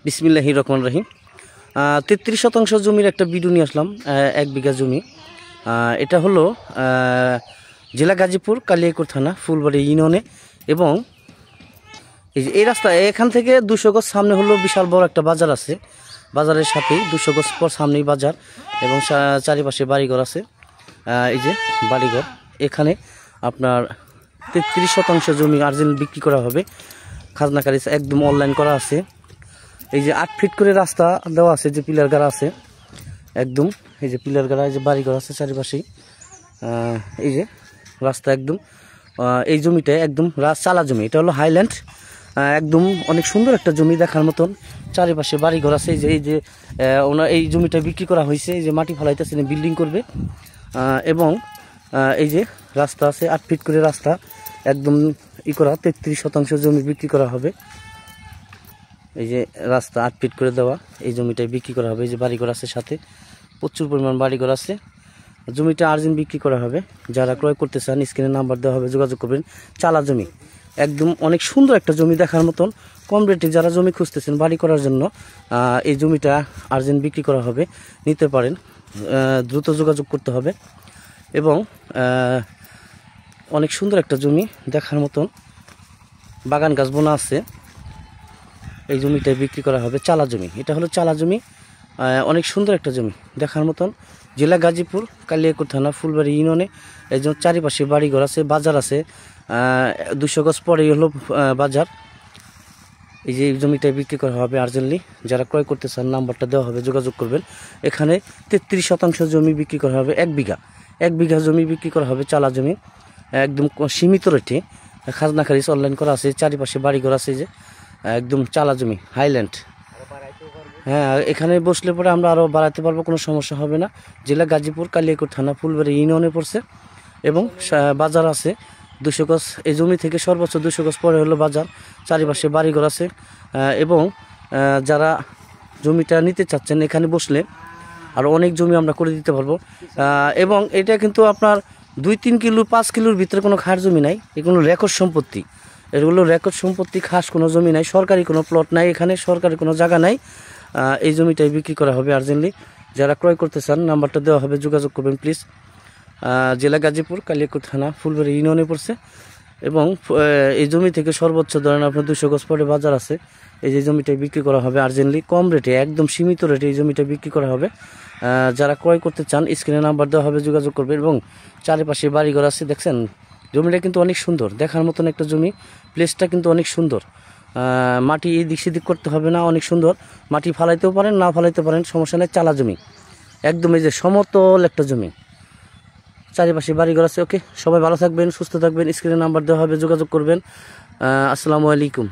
বিসমিল্লাহির রহমানির রহিম। ৩৩ শতাংশ জমির একটা ভিডিও নিয়ে আসলাম। ১ বিঘা জমি। এটা হলো জেলা গাজীপুর, কালিয়াকৈর থানা, ফুলবাড়ি ইউনিয়নে। এবং এই রাস্তা এখান থেকে ২০০ গজ সামনে হলো বিশাল বড় একটা বাজার আছে। বাজারের সাথেই ২০০ গজ পর সামনেই বাজার এবং চারিপাশে বাড়িঘর আছে। এই যে বাড়িঘর, এখানে আপনার ৩৩ শতাংশ জমি আর্জেন্ট বিক্রি করা হবে। খাজনা খারিজ একদম অনলাইন করা আছে। এই যে ৮ ফিট করে রাস্তা দেওয়া আছে, যে পিলার গাড়া আছে একদম। এই যে পিলার গাড়া, এই যে বাড়িঘর আছে চারিপাশেই। এই যে রাস্তা একদম। এই জমিটা একদম চালা জমি, এটা হলো হাইল্যান্ড। একদম অনেক সুন্দর একটা জমি, দেখার মতন। চারিপাশে বাড়িঘর আছে। এই যে ওনার এই জমিটা বিক্রি করা হয়েছে। এই যে মাটি ফালাইতেছে, বিল্ডিং করবে। এবং এই যে রাস্তা আছে, ৮ ফিট করে রাস্তা একদম করা। ৩৩ শতাংশ জমি বিক্রি করা হবে। এই যে রাস্তা ৮ ফিট করে দেওয়া, এই জমিটাই বিক্রি করা হবে। এই যে বাড়িঘর আছে সাথে, প্রচুর পরিমাণ বাড়িঘর আছে। জমিটা আর্জেন্ট বিক্রি করা হবে। যারা ক্রয় করতে চান স্ক্রিনে নাম্বার দেওয়া হবে, যোগাযোগ করবেন। চালা জমি একদম অনেক সুন্দর একটা জমি, দেখার মতন। কম রেটে যারা জমি খুঁজতেছেন বাড়ি করার জন্য, এই জমিটা আর্জেন্ট বিক্রি করা হবে, নিতে পারেন। দ্রুত যোগাযোগ করতে হবে। এবং অনেক সুন্দর একটা জমি, দেখার মতন। বাগান গাছ বোনা আছে। এই জমিটা বিক্রি করা হবে। চালা জমি, এটা হলো চালা জমি। অনেক সুন্দর একটা জমি, দেখার মতন। জেলা গাজীপুর, কালিয়াকৈর থানা, ফুলবাড়ি ইউনিয়নে। এই জন্য চারিপাশে বাড়িঘর আছে, বাজার আছে। ২০০ গজ পরেই হলো বাজার। এই যে জমিটা বিক্রি করা হবে আর্জেন্টলি। যারা ক্রয় করতে চান নাম্বারটা দেওয়া হবে, যোগাযোগ করবেন। এখানে ৩৩ শতাংশ জমি বিক্রি করা হবে। ১ বিঘা জমি বিক্রি করা হবে, চালা জমি একদম সীমিত রেটে। খাজনা খারিজ অনলাইন করা আছে। চারিপাশে বাড়িঘর আছে। যে একদম চালা জমি, হাইল্যান্ড। হ্যাঁ, এখানে বসলে পরে আমরা আরও বাড়াতে পারবো, কোনো সমস্যা হবে না। জেলা গাজীপুর, কালিয়াকৈর থানা, ফুলবাড়ি ইউনিয়নে পড়ছে। এবং বাজার আছে ২০০ গজ। এই জমি থেকে সর্বোচ্চ ২০০ গজ পরে হলো বাজার। চারিপাশে বাড়িঘর আছে। এবং যারা জমিটা নিতে চাচ্ছেন, এখানে বসলে আর অনেক জমি আমরা করে দিতে পারবো। এবং এটা কিন্তু আপনার ২-৩ কিলো ৫ কিলোর ভিতরে কোনো খাস জমি নাই। এগুলো রেকর্ড সম্পত্তি। এগুলো রেকর্ড সম্পত্তি, খাস কোনো জমি নাই। সরকারি কোনো প্লট নাই, এখানে সরকারি কোনো জায়গা নাই। এই জমিটাই বিক্রি করা হবে আর্জেন্টলি। যারা ক্রয় করতে চান নাম্বারটা দেওয়া হবে, যোগাযোগ করবেন প্লিজ। জেলা গাজীপুর, কালিয়াকৈর থানা, ফুলবাড়ি ইউনিয়নে পড়ছে। এবং এই জমি থেকে সর্বোচ্চ ধরেন আপনার ২০০ গজ পরে বাজার আছে। এই যে জমিটাই বিক্রি করা হবে আর্জেন্টলি, কম রেটে, একদম সীমিত রেটে এই জমিটা বিক্রি করা হবে। যারা ক্রয় করতে চান স্ক্রিনে নাম্বার দেওয়া হবে, যোগাযোগ করবেন। এবং চারিপাশে বাড়িঘর আছে, দেখছেন। জমিটা কিন্তু অনেক সুন্দর, দেখার মতন একটা জমি। প্লেসটা কিন্তু অনেক সুন্দর। মাটি এদিক সেদিক করতে হবে না, অনেক সুন্দর। মাটি ফালাইতেও পারেন, না ফালাইতে পারেন, সমস্যা নেই। চালা জমি একদম, এই যে সমতল একটা জমি, চারিপাশে বাড়িঘর আছে। ওকে, সবাই ভালো থাকবেন, সুস্থ থাকবেন। স্ক্রিনে নাম্বার দেওয়া হবে, যোগাযোগ করবেন। আসসালামু আলাইকুম।